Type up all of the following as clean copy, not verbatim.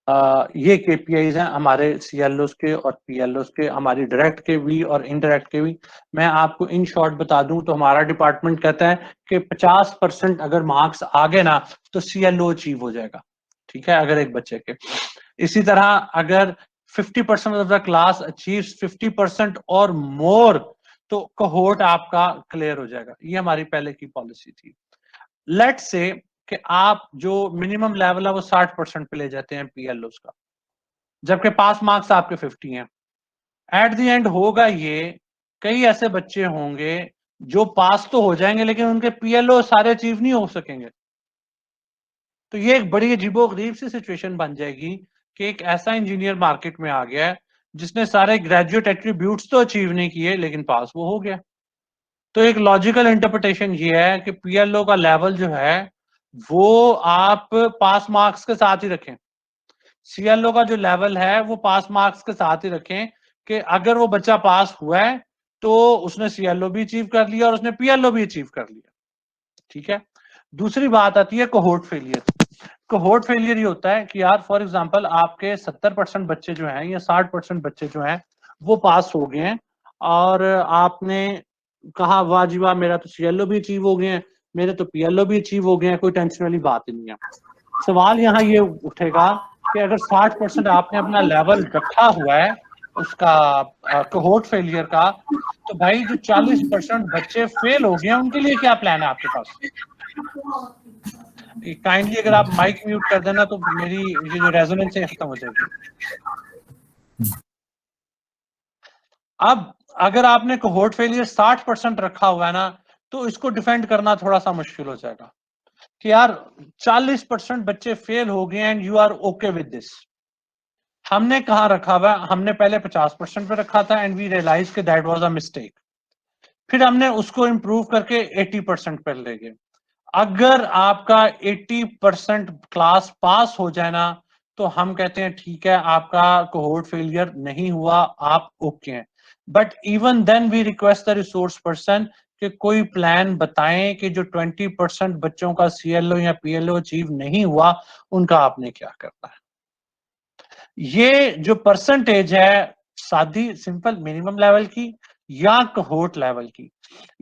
ये केपीआईज हैं हमारे सीएलओस के और पीएलओस के, हमारी डायरेक्ट के भी और इनडायरेक्ट के भी। मैं आपको इन शॉर्ट बता दूं तो हमारा डिपार्टमेंट कहता है कि 50% अगर मार्क्स आ गए ना तो सीएलओ अचीव हो जाएगा, ठीक है, अगर एक बच्चे के। इसी तरह अगर 50% ऑफ द क्लास अचीव्स 50% और मोर तो कोहोर्ट आपका क्लियर हो जाएगा। ये हमारी पहले की पॉलिसी थी। लेट से कि आप जो मिनिमम लेवल है वो 60% पे ले जाते हैं पीएलओ का, जबकि पास मार्क्स आपके 50 हैं। एट द एंड होगा ये, कई ऐसे बच्चे होंगे जो पास तो हो जाएंगे लेकिन उनके पीएलओ सारे अचीव नहीं हो सकेंगे। तो ये एक बड़ी अजीबोगरीब सी सिचुएशन बन जाएगी कि एक ऐसा इंजीनियर मार्केट में आ गया है जिसने सारे ग्रेजुएट एट्रीब्यूट्स तो अचीव नहीं किए लेकिन पास वो हो गया। तो एक लॉजिकल इंटरप्रिटेशन ये है कि पीएलओ का लेवल जो है वो आप पास मार्क्स के साथ ही रखें, सीएलओ का जो लेवल है वो पास मार्क्स के साथ ही रखें कि अगर वो बच्चा पास हुआ है तो उसने सीएलओ भी अचीव कर लिया और उसने पीएलओ भी अचीव कर लिया, ठीक है। दूसरी बात आती है कोहोर्ट फेलियर। कोहोर्ट फेलियर ये होता है कि यार फॉर एग्जांपल आपके 70% बच्चे जो हैं या 60% बच्चे जो हैं वो पास हो गए हैं और आपने कहा वाह जी वाह मेरा तो सीएलओ भी अचीव हो गए हैं, मेरे तो पीएलओ भी अचीव हो गए हैं, कोई टेंशन वाली बात ही नहीं है। सवाल यहाँ ये उठेगा कि अगर 60% आपने अपना लेवल रखा हुआ है उसका कोहोर्ट फेलियर का, तो भाई जो 40% बच्चे फेल हो गए हैं उनके लिए क्या प्लान है आपके पास? काइंडली अगर आप माइक म्यूट कर देना तो मेरी ये जो रेजोनेंस है खत्म हो जाएगी। अब अगर आपने कोहोर्ट फेलियर 60% रखा हुआ है ना तो इसको डिफेंड करना थोड़ा सा मुश्किल हो जाएगा कि यार 40% बच्चे फेल हो गए and you are okay with this. हमने कहाँ रखा हुआ, हमने पहले 50% पे रखा था एंड वी रियलाइज कि दैट वाज अ मिस्टेक, फिर हमने उसको इंप्रूव करके 80% पे ले गए। अगर आपका 80% क्लास पास हो जाए ना तो हम कहते हैं ठीक है आपका कोहोर्ट फेलियर नहीं हुआ, आप ओके हैं। But even then we request the resource person कि कोई प्लान बताएं कि जो 20% बच्चों का सीएलओ या पीएलओ अचीव नहीं हुआ उनका आपने क्या करना है। ये जो परसेंटेज है सादी सिंपल मिनिमम लेवल की या कोहोर्ट लेवल की,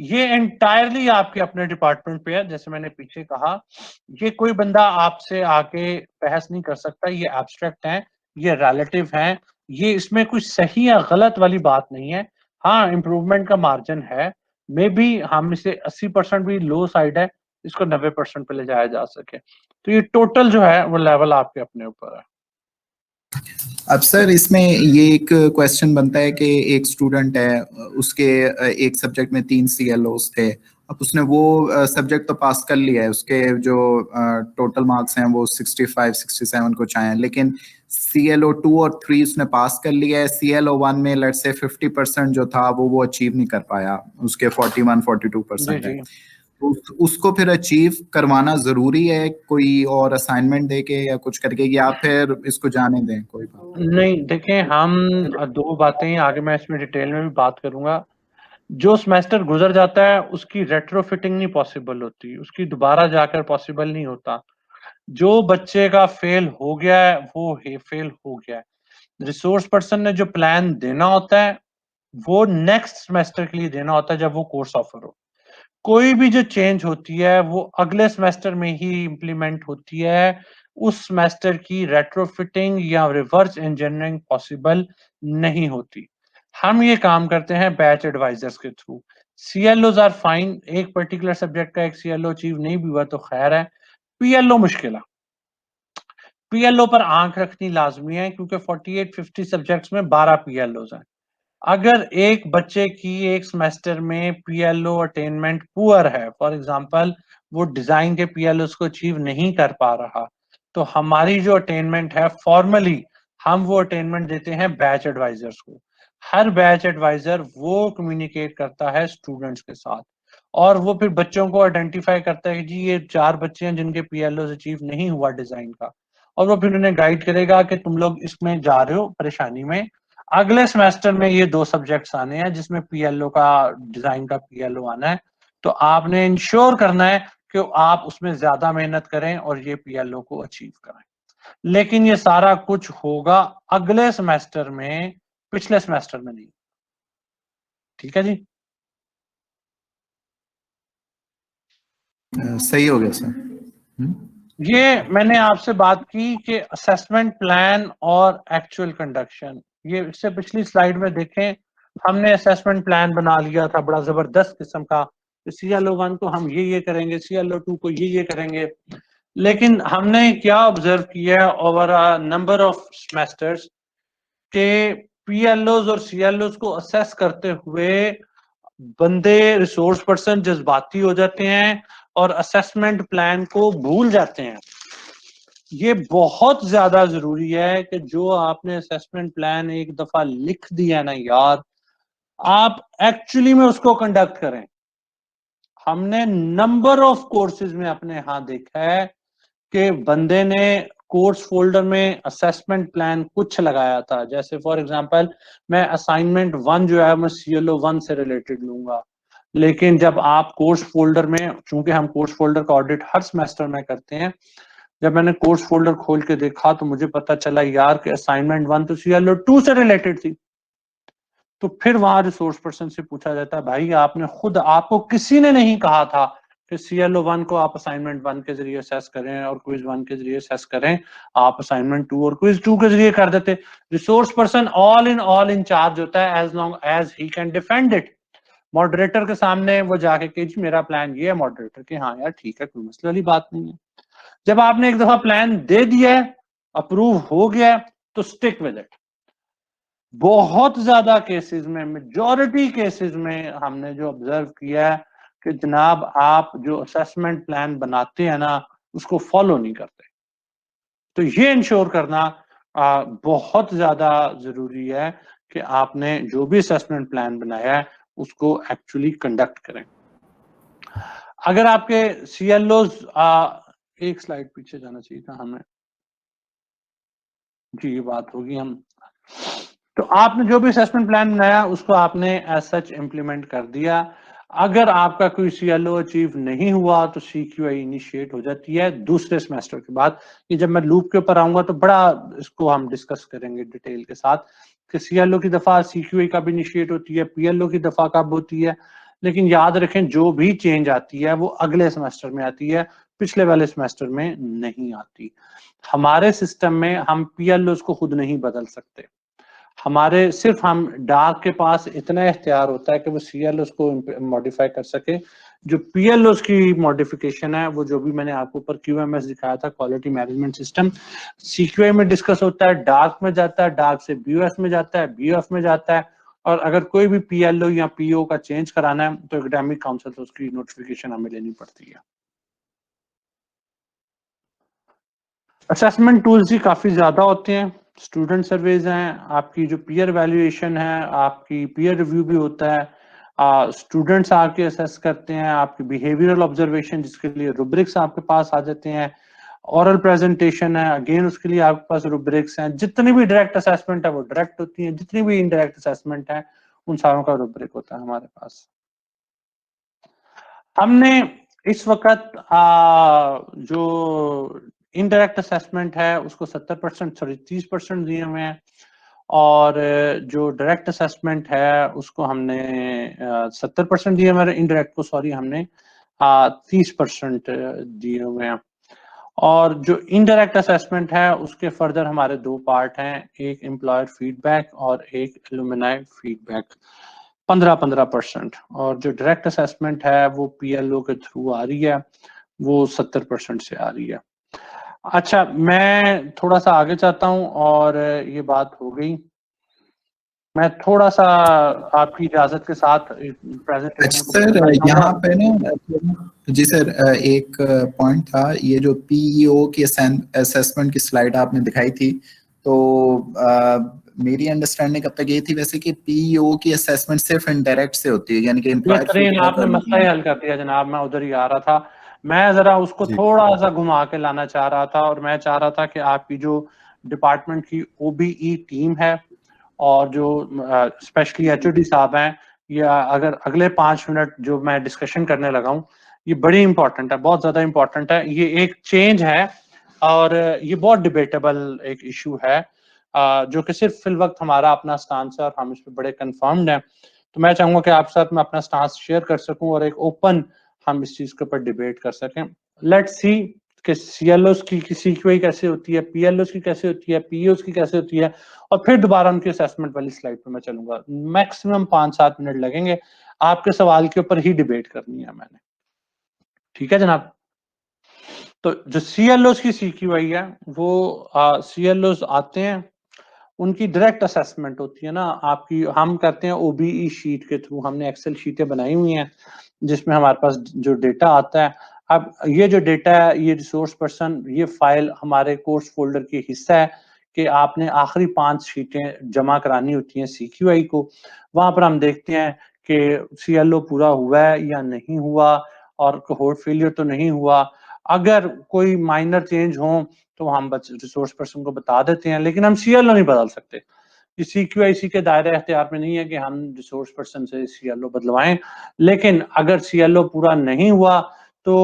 ये एंटायरली आपके अपने डिपार्टमेंट पे है। जैसे मैंने पीछे कहा, ये कोई बंदा आपसे आके बहस नहीं कर सकता, ये एब्स्ट्रैक्ट है, ये रिलेटिव है, ये इसमें कुछ सही या गलत वाली बात नहीं है। हाँ इम्प्रूवमेंट का मार्जिन है, मे बी हम इसे 80% भी लो साइड है, इसको 90% पे ले जाया जा सके। तो ये टोटल जो है वो लेवल आपके अपने ऊपर है। अब सर इसमें ये एक क्वेश्चन बनता है कि एक स्टूडेंट है, उसके एक सब्जेक्ट में 3 CLOs थे, अब उसने वो सब्जेक्ट तो पास कर लिया है, उसके जो टोटल मार्क्स हैं वो 65-67 कुछ आए हैं, लेकिन CLO 2 और 3 उसने पास कर लिया है, CLO 1 में लेट्स से 50% जो था वो अचीव नहीं कर पाया, उसके 41-42% है। उसको फिर अचीव करवाना जरूरी है कोई और असाइनमेंट देके या कुछ करके, या फिर इसको जाने दें कोई बात? नहीं देखें, हम दो बातें आगे मैं इसमें डिटेल में भी बात करूंगा। जो सेमेस्टर गुजर जाता है उसकी रेट्रोफिटिंग नहीं पॉसिबल होती, उसकी दोबारा जाकर पॉसिबल नहीं होता। जो बच्चे का फेल हो गया है वो फेल हो गया है। रिसोर्स पर्सन ने जो प्लान देना होता है वो नेक्स्ट सेमेस्टर के लिए देना होता है जब वो कोर्स ऑफर हो। कोई भी जो चेंज होती है वो अगले सेमेस्टर में ही इंप्लीमेंट होती है, उस सेमेस्टर की रेट्रोफिटिंग या रिवर्स इंजीनियरिंग पॉसिबल नहीं होती। हम ये काम करते हैं बैच एडवाइजर्स के थ्रू। सीएलओज आर फाइन, एक पर्टिकुलर सब्जेक्ट का एक सीएलओ अचीव नहीं भी हुआ तो खैर है, पीएलओ मुश्किल है। पीएलओ पर आंख रखनी लाजमी है क्योंकि 48-50 सब्जेक्ट्स में 12 पीएलओज हैं। अगर एक बच्चे की एक सेमेस्टर में पीएलओ अटेनमेंट पुअर है, फॉर एग्जांपल वो डिजाइन के पीएलओ को अचीव नहीं कर पा रहा, तो हमारी जो अटेनमेंट है फॉर्मली हम वो अटेनमेंट देते हैं बैच एडवाइजर्स को। हर बैच एडवाइजर वो कम्युनिकेट करता है स्टूडेंट्स के साथ और वो फिर बच्चों को आइडेंटिफाई करता है कि जी ये 4 बच्चे हैं जिनके पीएलओ अचीव नहीं हुआ डिजाइन का, और वो फिर उन्हें गाइड करेगा कि तुम लोग इसमें जा रहे हो परेशानी में, अगले सेमेस्टर में ये 2 सब्जेक्ट्स आने हैं जिसमें पीएलओ का डिजाइन का पीएलओ आना है, तो आपने इंश्योर करना है कि आप उसमें ज्यादा मेहनत करें और ये पीएलओ को अचीव करें। लेकिन ये सारा कुछ होगा अगले सेमेस्टर में, पिछले सेमेस्टर में नहीं। ठीक है जी, सही हो गया सर। ये मैंने आपसे बात की कि असेसमेंट प्लान और एक्चुअल कंडक्शन, ये इससे पिछली स्लाइड में देखें, हमने असेसमेंट प्लान बना लिया था बड़ा जबरदस्त किस्म का, CLO1 को हम ये करेंगे, CLO2 को ये करेंगे, लेकिन हमने क्या ऑब्जर्व किया over a number of semesters के PLOs और CLOs को असेस करते हुए बंदे, रिसोर्स पर्सन जज्बाती हो जाते हैं और असेसमेंट प्लान को भूल जाते हैं। ये बहुत ज्यादा जरूरी है कि जो आपने असेसमेंट प्लान एक दफा लिख दिया ना यार, आप एक्चुअली में उसको कंडक्ट करें। हमने नंबर ऑफ कोर्सेज में अपने यहां देखा है कि बंदे ने कोर्स फोल्डर में असेसमेंट प्लान कुछ लगाया था, जैसे फॉर एग्जांपल मैं असाइनमेंट 1 जो है मैं CLO1 से रिलेटेड लूंगा, लेकिन जब आप कोर्स फोल्डर में, चूंकि हम कोर्स फोल्डर का ऑडिट हर सेमेस्टर में करते हैं, जब मैंने कोर्स फोल्डर खोल के देखा तो मुझे पता चला यार कि असाइनमेंट 1 तो CLO2 से रिलेटेड थी। तो फिर वहां रिसोर्स पर्सन से पूछा जाता है, भाई आपने खुद, आपको किसी ने नहीं कहा था कि CLO1 को आप असाइनमेंट 1 के जरिए असेस करें और क्विज 1 के जरिए असेस करें, आप असाइनमेंट 2 और क्विज 2 के जरिए कर देते। Resource person all in charge होता है as long as he can defend it. Moderator के सामने वो जाके कि जी मेरा प्लान ये है, मॉडरेटर के हाँ यार ठीक है, कोई मसले वाली बात नहीं है। जब आपने एक दफा प्लान दे दिया है, अप्रूव हो गया, तो स्टिक विद इट। बहुत ज्यादा केसेस में, मेजॉरिटी केसेस में हमने जो ऑब्जर्व किया है कि जनाब आप जो असेसमेंट प्लान बनाते हैं ना, उसको फॉलो नहीं करते। तो ये इंश्योर करना बहुत ज्यादा जरूरी है कि आपने जो भी असेसमेंट प्लान बनाया है उसको एक्चुअली कंडक्ट करें। अगर आपके CLOs, एक स्लाइड पीछे जाना चाहिए था हमें, जी ये बात होगी हम, तो आपने जो भी असेसमेंट प्लान बनाया उसको आपने एज सच इम्प्लीमेंट कर दिया। अगर आपका कोई CLO अचीव नहीं हुआ तो CQI इनिशिएट हो जाती है दूसरे सेमेस्टर के बाद। ये जब मैं लूप के ऊपर आऊंगा तो बड़ा इसको हम डिस्कस करेंगे डिटेल के साथ कि CLO की दफा CQI कब इनिशिएट होती है, PLO की दफा कब होती है। लेकिन याद रखें जो भी चेंज आती है वो अगले सेमेस्टर में आती है, पिछले वाले सेमेस्टर में नहीं आती। हमारे सिस्टम में हम PLOs को खुद नहीं बदल सकते, हमारे सिर्फ हम डार्क के पास इतना इख्तियार होता है कि वो CLOs को मॉडिफाई कर सके। जो PLOs की मॉडिफिकेशन है वो जो भी मैंने आपको ऊपर QMS दिखाया था, क्वालिटी मैनेजमेंट सिस्टम, CQI में डिस्कस होता है, डार्क में जाता है, डार्क से BOF में जाता है, BOF में जाता है, और अगर कोई भी PLO या PO का चेंज कराना है तो एकेडमिक काउंसिल से उसकी नोटिफिकेशन हमें लेनी पड़ती है। असेसमेंट टूल्स ही काफी ज्यादा होते हैं, स्टूडेंट सर्वेज हैं, आपकी जो पीयर वैल्यूएशन है, आपकी पीयर रिव्यू भी होता है, स्टूडेंट्स आके असेस करते हैं, आपकी बिहेवियरल ऑब्जर्वेशन जिसके लिए रुब्रिक्स आपके पास आ जाते हैं, ओरल प्रेजेंटेशन है, अगेन उसके लिए आपके पास रुब्रिक्स हैं, जितनी भी डायरेक्ट असेसमेंट है वो डायरेक्ट होती है, जितनी भी इनडायरेक्ट असेसमेंट है उन सारों का रुब्रिक होता है हमारे पास। हमने इस वक्त जो इनडायरेक्ट असेसमेंट है उसको 70%, सॉरी 30% दिए हुए हैं, और जो डायरेक्ट असेसमेंट है उसको हमने 70% दिए हुए, इनडायरेक्ट को सॉरी हमने 30% दिए हुए हैं। और जो इनडायरेक्ट असेसमेंट है उसके फर्दर हमारे दो पार्ट हैं, एक एम्प्लॉयर फीडबैक और एक एलुमनाई फीडबैक, 15-15%। और जो डायरेक्ट असेसमेंट है वो PLO के थ्रू आ रही है, वो 70% से आ रही है। अच्छा, मैं थोड़ा सा आगे चाहता हूँ, और ये बात हो गई, मैं थोड़ा सा आपकी इजाजत के साथ प्रेजेंटेशन को सर करना यहाँ चाहूंगा। पे ना, जी सर, एक पॉइंट था, ये जो PEO की असेसमेंट की स्लाइड आपने दिखाई थी, तो मेरी अंडरस्टैंडिंग अब तक ये थी वैसे कि PEO की असेसमेंट सिर्फ इनडायरेक्ट से होती है, यानी कि एम्प्लॉयर बेहतरीन, फीडबैक आपने और मसला ही हल कर दिया जनाब, मैं उधर ही आ रहा था। मैं जरा उसको जी थोड़ा सा घुमा के लाना चाह रहा था, और मैं चाह रहा था कि आपकी जो डिपार्टमेंट की OBE टीम है और जो स्पेशली HOD साहब हैं, या अगर अगले 5 मिनट जो मैं डिस्कशन करने लगा हूँ, ये बड़ी इंपॉर्टेंट है, बहुत ज्यादा इंपॉर्टेंट है। ये एक चेंज है और ये बहुत डिबेटेबल एक इशू है, जो कि सिर्फ फिल वक्त हमारा अपना स्टांस है और हम इस पर बड़े कंफर्म्ड हैं। तो मैं चाहूंगा कि आप साथ में अपना स्टांस शेयर कर सकूं और एक ओपन हम इस चीज के ऊपर डिबेट कर सकें। लेट्स सी कि सीएलओस की सीक्यूआई कैसे होती है, पीएलओस की कैसे होती है, पीओस की कैसे होती है, और फिर दोबारा उनकी असेसमेंट वाली स्लाइड पर मैं चलूंगा। मैक्सिमम 5-7 मिनट लगेंगे, आपके सवाल के ऊपर ही डिबेट करनी है मैंने। ठीक है जनाब। तो जो सीएलओस की सीक्यूआई है वो सीएलओस आते हैं, उनकी डायरेक्ट असेसमेंट होती है ना आपकी, हम करते हैं ओबीई शीट के थ्रू, हमने एक्सेल शीटें बनाई हुई हैं जिसमें हमारे पास जो डेटा आता है। अब ये जो डेटा है, ये रिसोर्स पर्सन, ये फाइल हमारे कोर्स फोल्डर की हिस्सा है कि आपने आखिरी 5 शीटें जमा करानी होती हैं सीक्यूआई को। वहां पर हम देखते हैं कि सीएलओ पूरा हुआ है या नहीं हुआ, और कोहोर्ट फेलियर तो नहीं हुआ। अगर कोई माइनर चेंज हो तो हम रिसोर्स पर्सन को बता देते हैं, लेकिन हम सीएलओ नहीं बदल सकते। सीक्यूआईसी के दायरे अख्तियार में नहीं है कि हम रिसोर्स पर्सन से सीएलओ बदलवाएं। लेकिन अगर सीएलओ पूरा नहीं हुआ तो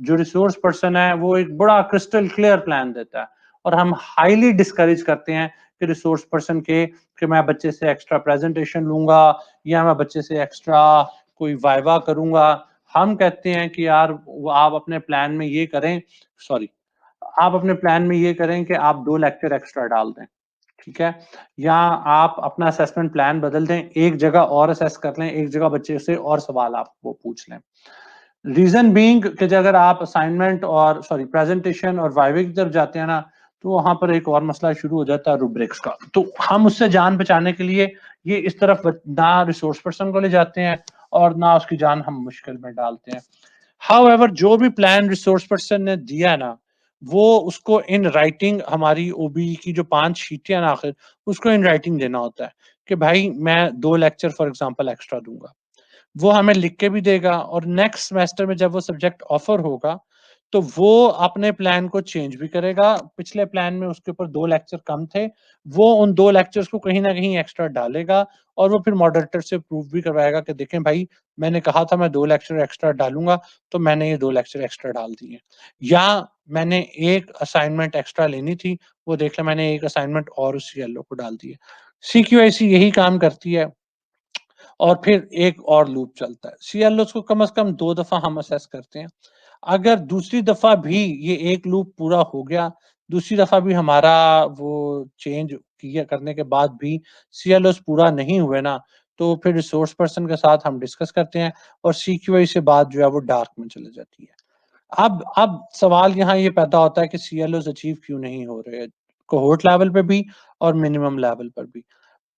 जो रिसोर्स पर्सन है वो एक बड़ा क्रिस्टल क्लियर प्लान देता है, और हम हाईली डिस्करेज करते हैं कि रिसोर्स पर्सन के कि मैं बच्चे से एक्स्ट्रा प्रेजेंटेशन लूंगा या मैं बच्चे से एक्स्ट्रा कोई वाइवा करूंगा। हम कहते हैं कि यार आप अपने प्लान में ये करें, सॉरी, आप अपने प्लान में ये करें कि आप 2 लेक्चर एक्स्ट्रा डाल दें, ठीक है, या आप अपना असेसमेंट प्लान बदल दें, एक जगह और असेस कर लें, एक जगह बच्चे से और सवाल आप वो पूछ लें। रीजन बीइंग कि अगर आप असाइनमेंट और सॉरी प्रेजेंटेशन और वाइवे की तरफ जाते हैं ना, तो वहां पर एक और मसला शुरू हो जाता है रूब्रिक्स का। तो हम उससे जान बचाने के लिए ये इस तरफ ना रिसोर्स पर्सन को ले जाते हैं और ना उसकी जान हम मुश्किल में डालते हैं। हाउएवर जो भी प्लान रिसोर्स पर्सन ने दिया ना, वो उसको इन राइटिंग, हमारी ओबी की जो 5 शीटें ना आखिर, उसको इन राइटिंग देना होता है कि भाई मैं 2 लेक्चर फॉर एग्जांपल एक्स्ट्रा दूंगा। वो हमें लिख के भी देगा, और नेक्स्ट सेमेस्टर में जब वो सब्जेक्ट ऑफर होगा तो वो अपने प्लान को चेंज भी करेगा। पिछले प्लान में उसके ऊपर 2 लेक्चर कम थे, वो उन 2 लेक्चर्स को कहीं ना कहीं एक्स्ट्रा डालेगा, और वो फिर मॉडरेटर से प्रूव भी करवाएगा कि देखें भाई, मैंने कहा था मैं 2 लेक्चर एक्स्ट्रा डालूंगा, तो मैंने ये 2 लेक्चर एक्स्ट्रा डाल दिए। या मैंने एक असाइनमेंट एक्स्ट्रा लेनी थी, वो देख लिया मैंने एक असाइनमेंट और उस सीएलओ को डाल दिए। सीक्यूआईसी यही काम करती है, और फिर एक और लूप चलता है। सीएलओ को कम से कम 2 दफा हम असेस करते हैं। अगर दूसरी दफा भी ये एक लूप पूरा हो गया, दूसरी दफा भी हमारा वो चेंज किया करने के बाद भी सीएलओ पूरा नहीं हुए ना, तो फिर रिसोर्स पर्सन के साथ हम डिस्कस करते हैं, और सीक्यूआई से बात जो है वो डार्क में चली जाती है। अब सवाल यहाँ ये पैदा होता है कि सीएलओ अचीव क्यों नहीं हो रहे, कोहोर्ट लेवल पे भी और मिनिमम लेवल पर भी।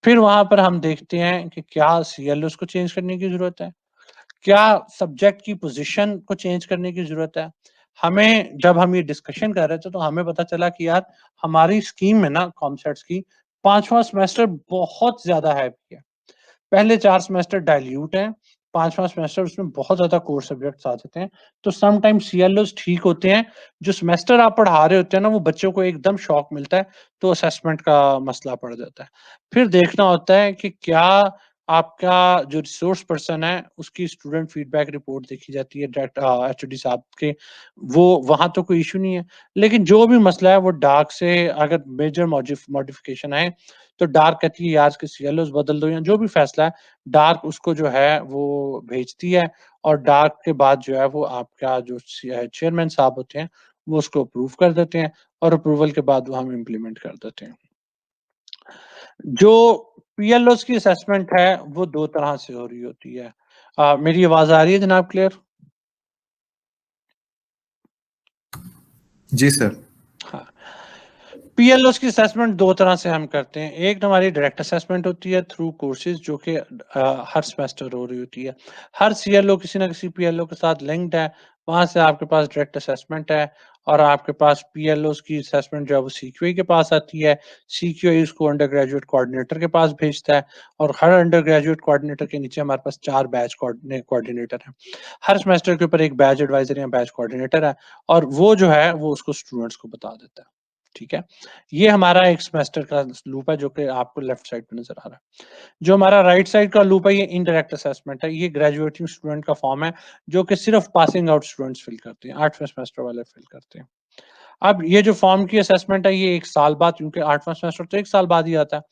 फिर वहां पर हम देखते हैं कि क्या सीएलओ को चेंज करने की जरूरत है, क्या सब्जेक्ट की पोजीशन को चेंज करने की जरूरत है। हमें जब हम ये डिस्कशन कर रहे थे तो हमें पता चला कि यार हमारी स्कीम में ना कॉमसेट्स की 5वां सेमेस्टर बहुत ज्यादा हैवी है। पहले 4 सेमेस्टर डाइल्यूट हैं, 5वां सेमेस्टर उसमें बहुत ज्यादा कोर सब्जेक्ट्स आ जाते हैं। तो सम टाइम सीएलओस ठीक होते हैं, जो सेमेस्टर आप पढ़ा रहे होते हैं ना, वो बच्चों को एकदम शॉक मिलता है, तो असेसमेंट का मसला पड़ जाता है। फिर देखना होता है कि क्या आपका जो रिसोर्स पर्सन है उसकी स्टूडेंट फीडबैक रिपोर्ट देखी जाती है डायरेक्ट एचओडी साहब के, वो वहां तो कोई इशू नहीं है। लेकिन जो भी मसला है वो डार्क से अगर मेजर मॉडिफिकेशन है, तो डार्क कहती है यार इसके सीएलओस बदल दो, या जो भी फैसला है डार्क उसको जो है वो भेजती है, और डार्क के बाद जो है वो आपका जो चेयरमैन साहब होते हैं वो उसको अप्रूव कर देते हैं, और अप्रूवल के बाद वो हम इम्प्लीमेंट कर देते हैं। जो पीएलओस की असेसमेंट है वो 2 तरह से हो रही होती है। मेरी आवाज आ रही है जनाब, क्लियर? जी सर। हाँ, पीएलओस की असेसमेंट 2 तरह से हम करते हैं। एक हमारी डायरेक्ट असेसमेंट होती है थ्रू कोर्सेज, जो कि हर सेमेस्टर हो रही होती है। हर सीएलओ किसी ना किसी पीएलओ के साथ लिंक्ड है, वहां से आपके पास डायरेक्ट असेसमेंट है, और आपके पास पीएलओस की असेसमेंट जो है वो सीक्यूआई के पास आती है। सीक्यूआई उसको अंडर ग्रेजुएट कोऑर्डिनेटर के पास भेजता है, और हर अंडर ग्रेजुएट कोऑर्डिनेटर के नीचे हमारे पास 4 बैच कोऑर्डिनेटर हैं। हर सेमेस्टर के ऊपर एक बैच एडवाइजर या बैच कोऑर्डिनेटर है, और वो जो है वो उसको स्टूडेंट्स को बता देता है। ठीक है, ये हमारा एक सेमेस्टर का लूप है जो कि आपको लेफ्ट साइड पे नजर आ रहा है। जो हमारा राइट साइड का लूप है ये इनडायरेक्ट असेसमेंट है। ये ग्रेजुएटिंग स्टूडेंट का फॉर्म है जो कि सिर्फ पासिंग आउट स्टूडेंट्स फिल करते हैं, 8वें सेमेस्टर वाले फिल करते हैं। अब ये जो फॉर्म की असेसमेंट है ये 1 साल बाद, क्योंकि 8वां सेमेस्टर तो 1 साल बाद ही आता है,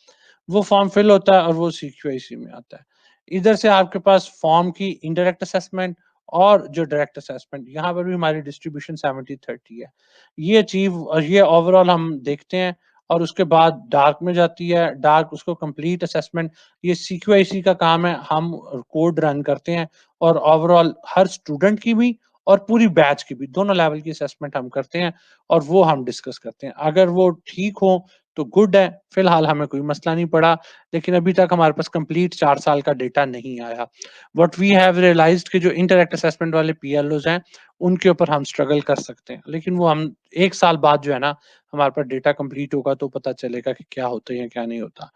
वो फॉर्म फिल होता है और वो CQIC में आता है। इधर से आपके पास फॉर्म की इनडायरेक्ट असेसमेंट और जो डायरेक्ट असेसमेंट, यहाँ पर भी हमारी डिस्ट्रीब्यूशन 70-30 है। ये ओवरऑल हम देखते हैं और उसके बाद डार्क में जाती है। डार्क उसको कंप्लीट असेसमेंट, ये CQIC का काम है, हम कोड रन करते हैं और ओवरऑल हर स्टूडेंट की भी और पूरी बैच की भी, दोनों लेवल की असेसमेंट हम करते हैं और वो हम डिस्कस करते हैं। अगर वो ठीक हो तो गुड है, फिलहाल हमें कोई मसला नहीं पड़ा, लेकिन अभी तक हमारे पास कंप्लीट 4 साल का डेटा नहीं आया। व्हाट वी हैव रियलाइज्ड कि जो इनडायरेक्ट असेसमेंट वाले PLOs हैं, उनके ऊपर हम स्ट्रगल कर सकते हैं। लेकिन वो हम 1 साल बाद जो है ना, हमारे पास डेटा कंप्लीट होगा तो पता चलेगा कि क्या होता है या क्या नहीं होता।